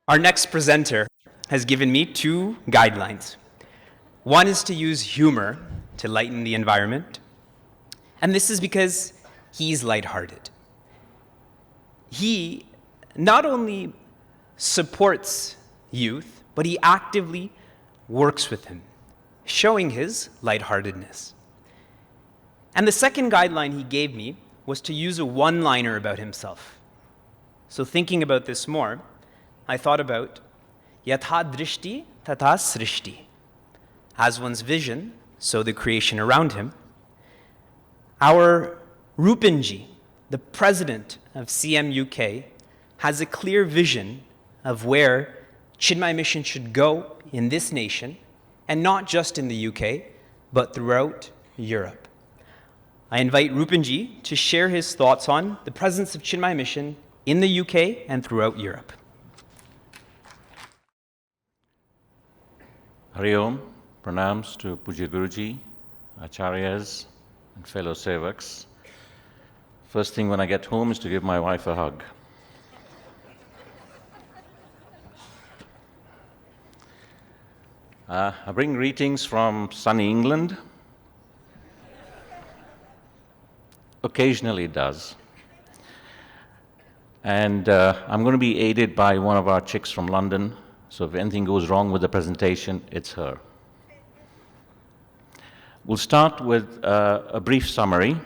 Our next presenter has given me two guidelines. One is to use humor to lighten the environment, and this is because he's lighthearted. He not only supports youth, but he actively works with him, showing his lightheartedness. And the second guideline he gave me was to use a one-liner about himself. So thinking about this more, I thought about yatha drishti tatha srishti. As one's vision, so the creation around him. Our Rupinji, the president of CMUK, has a clear vision of where Chinmaya Mission should go in this nation, and not just in the UK, but throughout Europe. I invite Rupinji to share his thoughts on the presence of Chinmaya Mission in the UK and throughout Europe. Hari Om, pranams to Pujya Guruji, Acharyas, and fellow sevaks. First thing when I get home is to give my wife a hug. I bring greetings from sunny England. Occasionally it does. And I'm going to be aided by one of our chicks from London, so if anything goes wrong with the presentation, it's her. We'll start with a brief summary.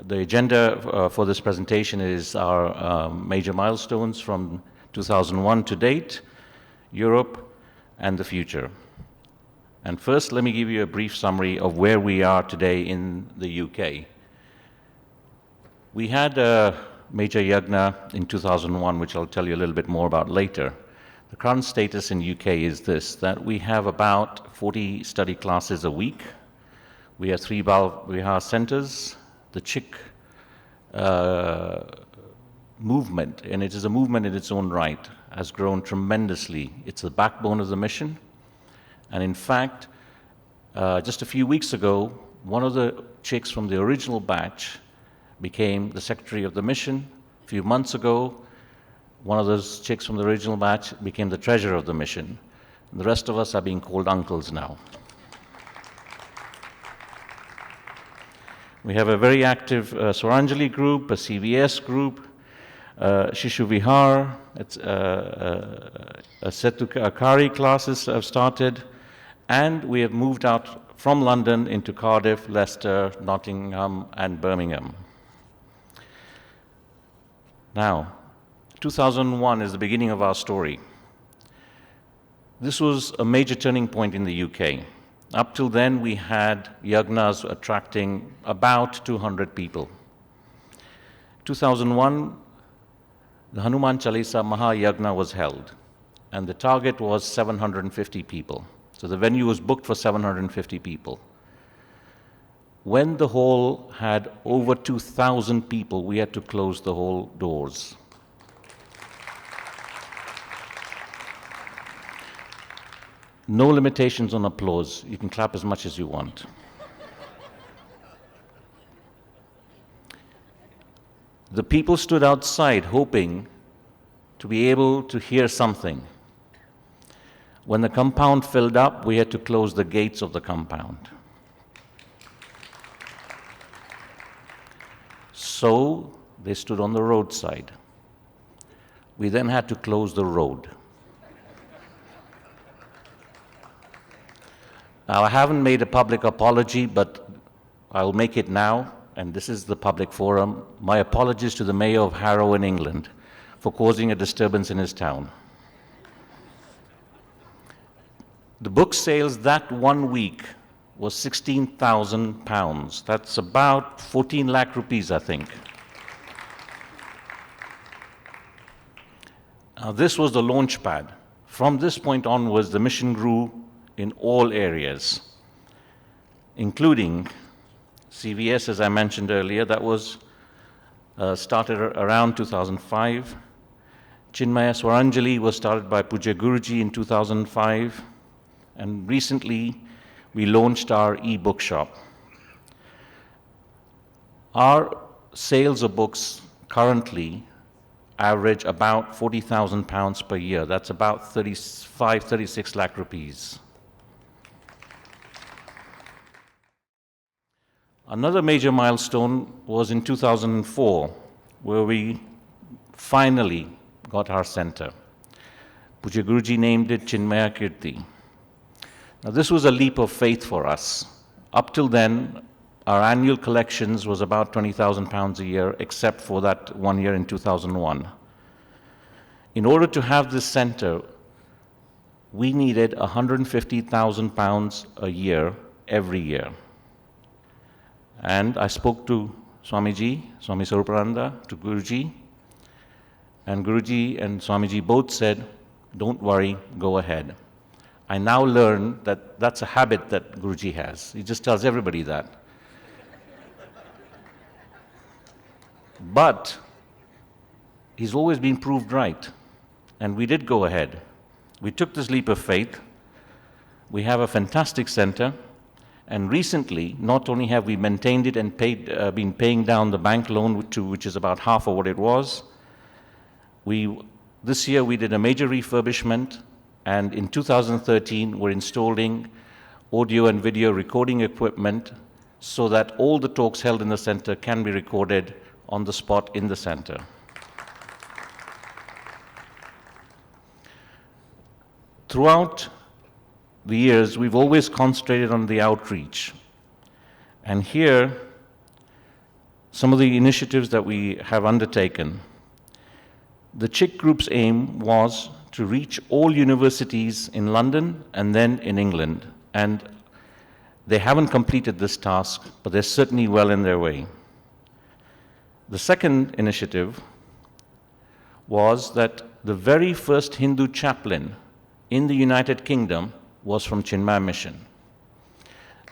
The agenda for this presentation is our major milestones from 2001 to date, Europe, and the future. And first, let me give you a brief summary of where we are today in the UK. We had a major yagna in 2001, which I'll tell you a little bit more about later. The current status in UK is this, that we have about 40 study classes a week. We have 3 Bal Vihar centers. The Chick movement, and it is a movement in its own right, has grown tremendously. It's the backbone of the mission. And in fact, just a few weeks ago, one of the chicks from the original batch became the secretary of the mission. A few months ago, one of those chicks from the original batch became the treasurer of the mission. And the rest of us are being called uncles now. We have a very active Swaranjali group, a CVS group, Shishu Vihar, Setukari classes have started, and we have moved out from London into Cardiff, Leicester, Nottingham, and Birmingham. Now, 2001 is the beginning of our story. This was a major turning point in the UK. Up till then, we had yagnas attracting about 200 people. 2001, the Hanuman Chalisa Maha Yagna was held, and the target was 750 people. So the venue was booked for 750 people. When the hall had over 2,000 people, we had to close the hall doors. No limitations on applause. You can clap as much as you want. The people stood outside hoping to be able to hear something. When the compound filled up, we had to close the gates of the compound. So they stood on the roadside. We then had to close the road. Now, I haven't made a public apology, but I'll make it now, and this is the public forum. My apologies to the Mayor of Harrow in England for causing a disturbance in his town. The book sales that 1 week was £16,000. That's about 14 lakh rupees, I think. Now, this was the launch pad. From this point onwards, the mission grew in all areas, including CVS, as I mentioned earlier. That was started around 2005. Chinmaya Swaranjali was started by Pujya Guruji in 2005. And recently, we launched our e-book shop. Our sales of books currently average about 40,000 pounds per year. That's about 35, 36 lakh rupees. Another major milestone was in 2004, where we finally got our center. Pujya Guruji named it Chinmaya Kirti. Now this was a leap of faith for us. Up till then, our annual collections was about 20,000 pounds a year, except for that 1 year in 2001. In order to have this center, we needed 150,000 pounds a year, every year. And I spoke to Swamiji, Swami Swarupananda, to Guruji, and Guruji and Swamiji both said, don't worry, go ahead. I now learn that that's a habit that Guruji has. He just tells everybody that. But he's always been proved right. And we did go ahead. We took this leap of faith. We have a fantastic center. And recently, not only have we maintained it and been paying down the bank loan, which is about half of what it was, this year we did a major refurbishment, and in 2013 we're installing audio and video recording equipment so that all the talks held in the center can be recorded on the spot in the center. Throughout the years, we've always concentrated on the outreach. And here, some of the initiatives that we have undertaken. The CHIC group's aim was to reach all universities in London and then in England. And they haven't completed this task, but they're certainly well in their way. The second initiative was that the very first Hindu chaplain in the United Kingdom was from Chinmaya Mission.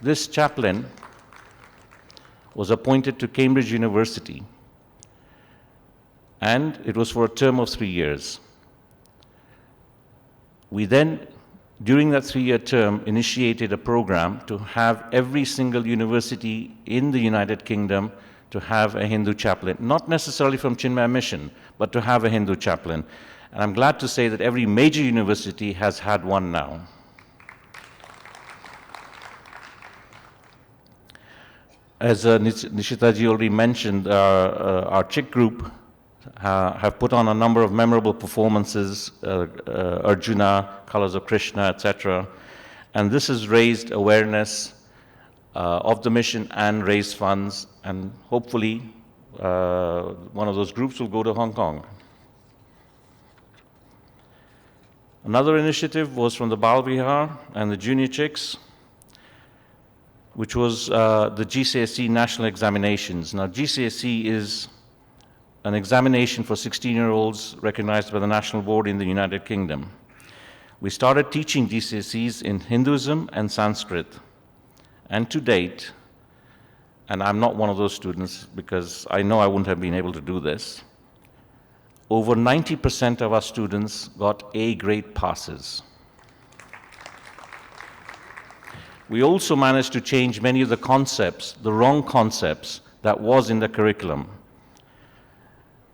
This chaplain was appointed to Cambridge University, and it was for a term of 3 years. We then, during that 3-year term, initiated a program to have every single university in the United Kingdom to have a Hindu chaplain, not necessarily from Chinmaya Mission, but to have a Hindu chaplain. And I'm glad to say that every major university has had one now. As Nishitaji already mentioned, our CHIC group have put on a number of memorable performances, Arjuna, Colors of Krishna, etc. And this has raised awareness of the mission and raised funds, and hopefully one of those groups will go to Hong Kong. Another initiative was from the Bal Vihar and the Junior Chicks, which was the GCSE national examinations. Now, GCSE is an examination for 16-year-olds recognized by the National Board in the United Kingdom. We started teaching GCSEs in Hinduism and Sanskrit. And to date, and I'm not one of those students because I know I wouldn't have been able to do this, over 90% of our students got A-grade passes. We also managed to change many of the concepts, the wrong concepts, that was in the curriculum.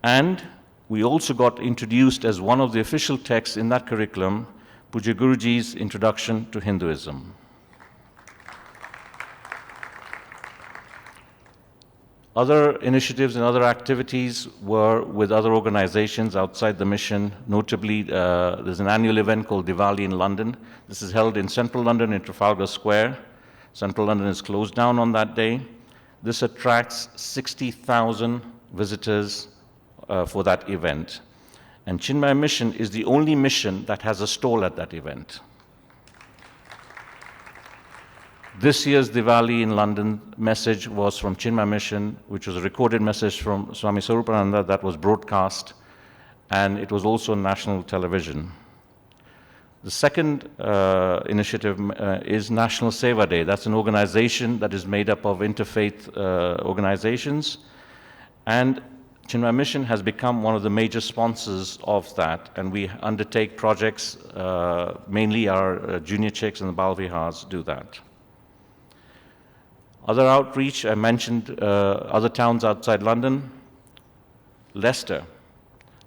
And we also got introduced as one of the official texts in that curriculum, Pujya Guruji's Introduction to Hinduism. Other initiatives and other activities were with other organizations outside the mission. Notably, there's an annual event called Diwali in London. This is held in central London in Trafalgar Square. Central London is closed down on that day. This attracts 60,000 visitors for that event. And Chinmaya Mission is the only mission that has a stall at that event. This year's Diwali in London message was from Chinmaya Mission, which was a recorded message from Swami Swarupananda that was broadcast, and it was also on national television. The second initiative is National Seva Day. That's an organization that is made up of interfaith organizations, and Chinmaya Mission has become one of the major sponsors of that, and we undertake projects, mainly our junior chicks and the Bal Vihars do that. Other outreach, I mentioned other towns outside London. Leicester.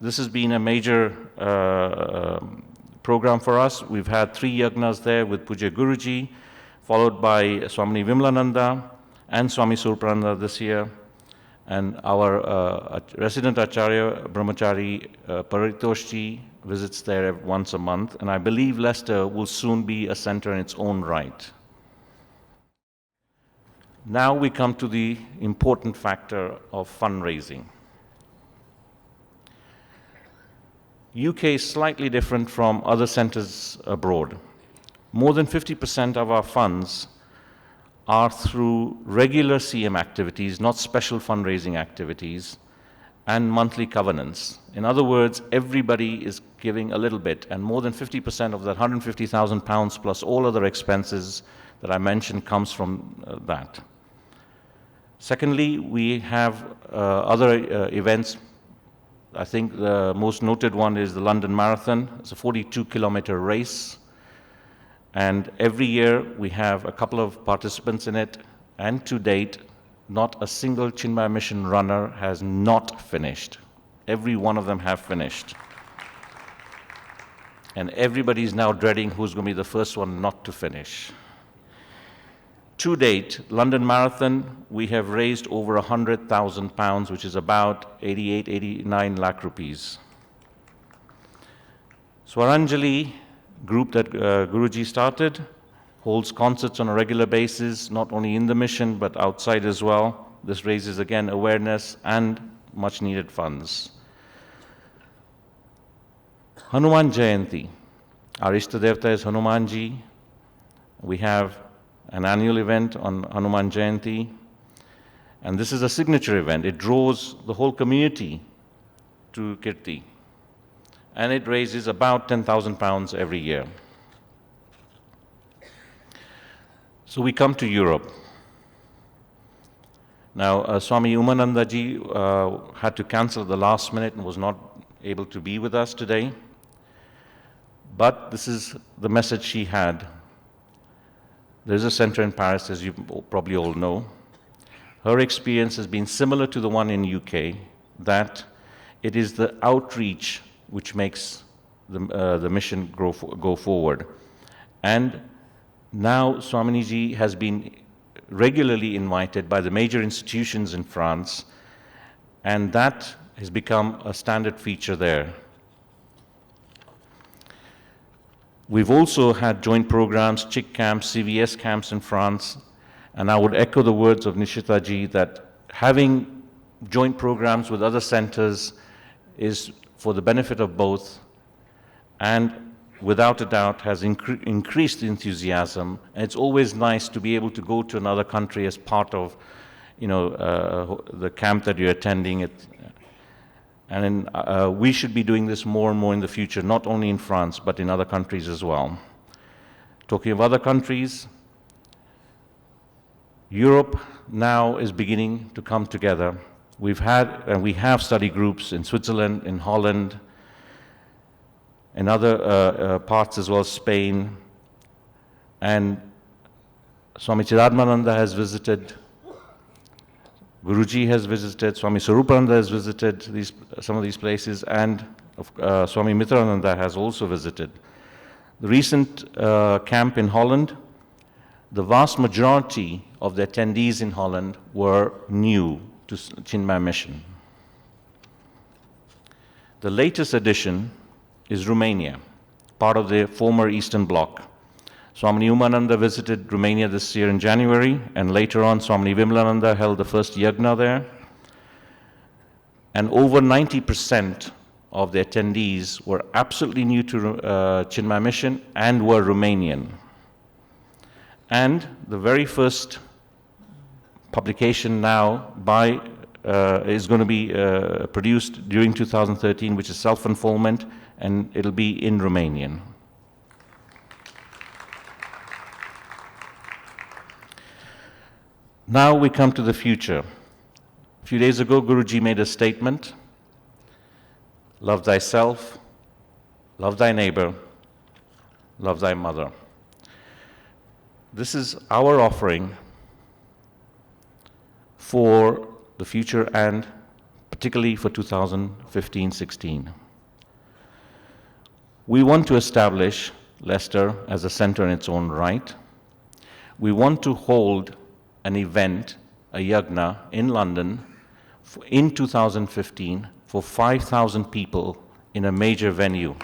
This has been a major program for us. We've had 3 yagnas there with Pujya Guruji, followed by Swami Vimlananda and Swami Surprananda this year. And our resident Acharya, Brahmachari Paritoshji, visits there once a month. And I believe Leicester will soon be a center in its own right. Now we come to the important factor of fundraising. UK is slightly different from other centers abroad. More than 50% of our funds are through regular CM activities, not special fundraising activities, and monthly covenants. In other words, everybody is giving a little bit, and more than 50% of that £150,000 plus all other expenses that I mentioned comes from that. Secondly, we have other events. I think the most noted one is the London Marathon. It's a 42-kilometer race. And every year we have a couple of participants in it. And to date, not a single Chinmaya Mission runner has not finished. Every one of them have finished. And everybody is now dreading who's going to be the first one not to finish. To date, London Marathon, we have raised over £100,000, which is about 89 lakh rupees. Swaranjali group that Guruji started holds concerts on a regular basis, not only in the mission, but outside as well. This raises, again, awareness and much needed funds. Hanuman Jayanti. Our Ishtadevta is Hanumanji. We have an annual event on Hanuman Jayanti. And this is a signature event. It draws the whole community to Kirti. And it raises about £10,000 every year. So we come to Europe. Now, Swami Umananda ji had to cancel at the last minute and was not able to be with us today. But this is the message she had. There's a center in Paris, as you probably all know. Her experience has been similar to the one in UK, that it is the outreach which makes the mission go forward. And now Swamiji has been regularly invited by the major institutions in France, and that has become a standard feature there. We've also had joint programs, CHIC camps, CVS camps in France, and I would echo the words of Nishita ji that having joint programs with other centers is for the benefit of both, and without a doubt has increased enthusiasm. And it's always nice to be able to go to another country as part of, the camp that you're attending. And we should be doing this more and more in the future, not only in France, but in other countries as well. Talking of other countries, Europe now is beginning to come together. We've had, and we have study groups in Switzerland, in Holland, in other parts as well, Spain. And Swami Chiradmananda has visited, Guruji has visited, Swami Swarupananda has visited some of these places, and Swami Mitrananda has also visited. The recent camp in Holland, the vast majority of the attendees in Holland were new to Chinmaya Mission. The latest addition is Romania, part of the former Eastern Bloc. Swami Umananda visited Romania this year in January, and later on Swami Vimlananda held the first yagna there. And over 90% of the attendees were absolutely new to Chinmaya Mission and were Romanian. And the very first publication now is going to be produced during 2013, which is Self-Unfoldment, and it'll be in Romanian. Now we come to the future. A few days ago, Guruji made a statement: love thyself, love thy neighbor, love thy mother. This is our offering for the future and particularly for 2015-16. We want to establish Leicester as a center in its own right. We want to hold an event, a yagna, in London in 2015 for 5,000 people in a major venue.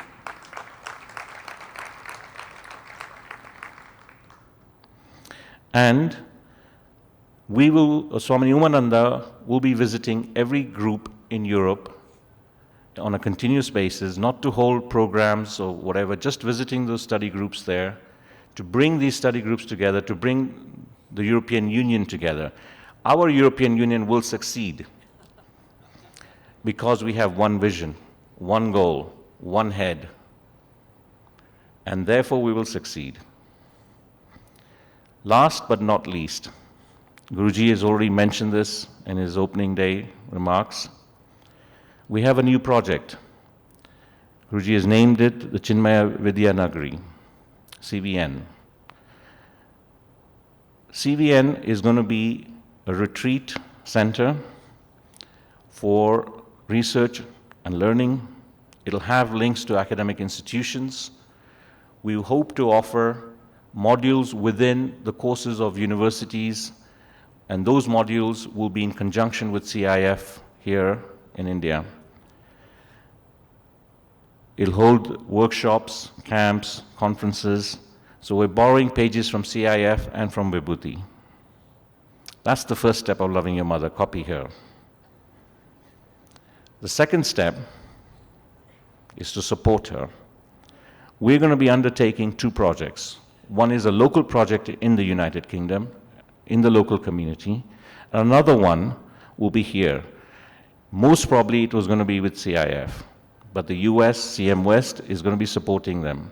And we will, Swami Umananda will be visiting every group in Europe on a continuous basis, not to hold programs or whatever, just visiting those study groups there, to bring these study groups together, to bring the European Union together. Our European Union will succeed because we have one vision, one goal, one head, and therefore we will succeed. Last but not least, Guruji has already mentioned this in his opening day remarks. We have a new project. Guruji has named it the Chinmaya Vidya Nagari, CVN. CVN is going to be a retreat center for research and learning. It'll have links to academic institutions. We hope to offer modules within the courses of universities, and those modules will be in conjunction with CIF here in India. It'll hold workshops, camps, conferences. So we're borrowing pages from CIF and from Vibhooti. That's the first step of loving your mother. Copy here. The second step is to support her. We're going to be undertaking two projects. One is a local project in the United Kingdom, in the local community. Another one will be here. Most probably it was going to be with CIF, but the US, CM West, is going to be supporting them.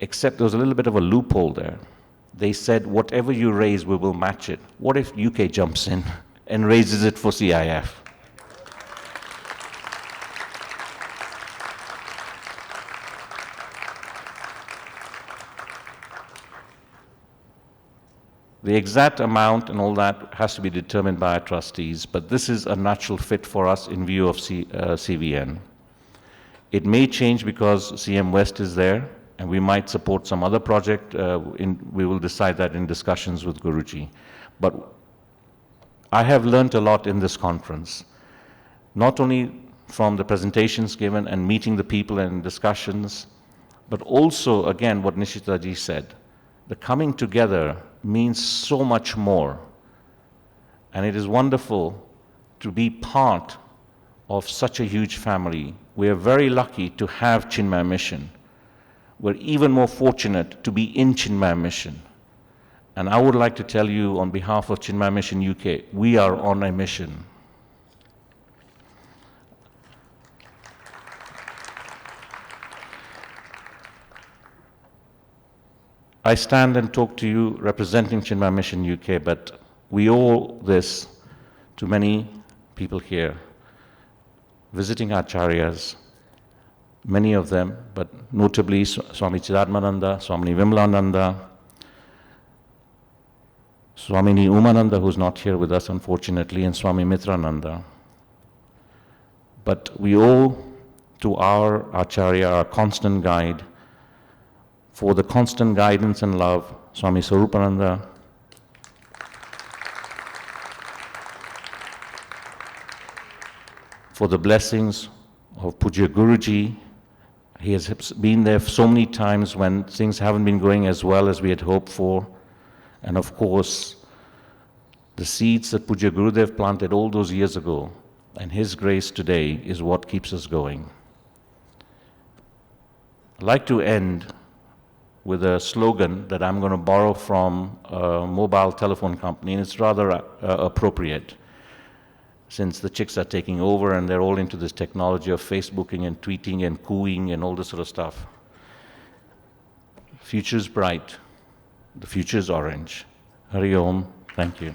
Except there was a little bit of a loophole there. They said, whatever you raise, we will match it. What if UK jumps in and raises it for CIF? The exact amount and all that has to be determined by our trustees, but this is a natural fit for us in view of CVN. It may change because CM West is there, and we might support some other project. We will decide that in discussions with Guruji. But I have learned a lot in this conference, not only from the presentations given and meeting the people and discussions, but also, again, what Nishitaji said. The coming together means so much more. And it is wonderful to be part of such a huge family. We are very lucky to have Chinmaya Mission. We're even more fortunate to be in Chinmaya Mission. And I would like to tell you on behalf of Chinmaya Mission UK, we are on a mission. I stand and talk to you representing Chinmaya Mission UK, but we owe this to many people here, visiting acharyas, many of them, but notably Swami Chidatmananda, Swami Vimlananda, Swamini Umananda, who's not here with us unfortunately, and Swami Mitrananda. But we owe to our acharya, our constant guide, for the constant guidance and love, Swami Sarupananda, for the blessings of Pujya Guruji. He has been there so many times when things haven't been going as well as we had hoped for. And of course, the seeds that Pujya Gurudev planted all those years ago, and his grace today is what keeps us going. I'd like to end with a slogan that I'm going to borrow from a mobile telephone company, and it's rather appropriate since the chicks are taking over and they're all into this technology of Facebooking and tweeting and cooing and all this sort of stuff. Future's bright. The future's orange. Hari Om. Thank you.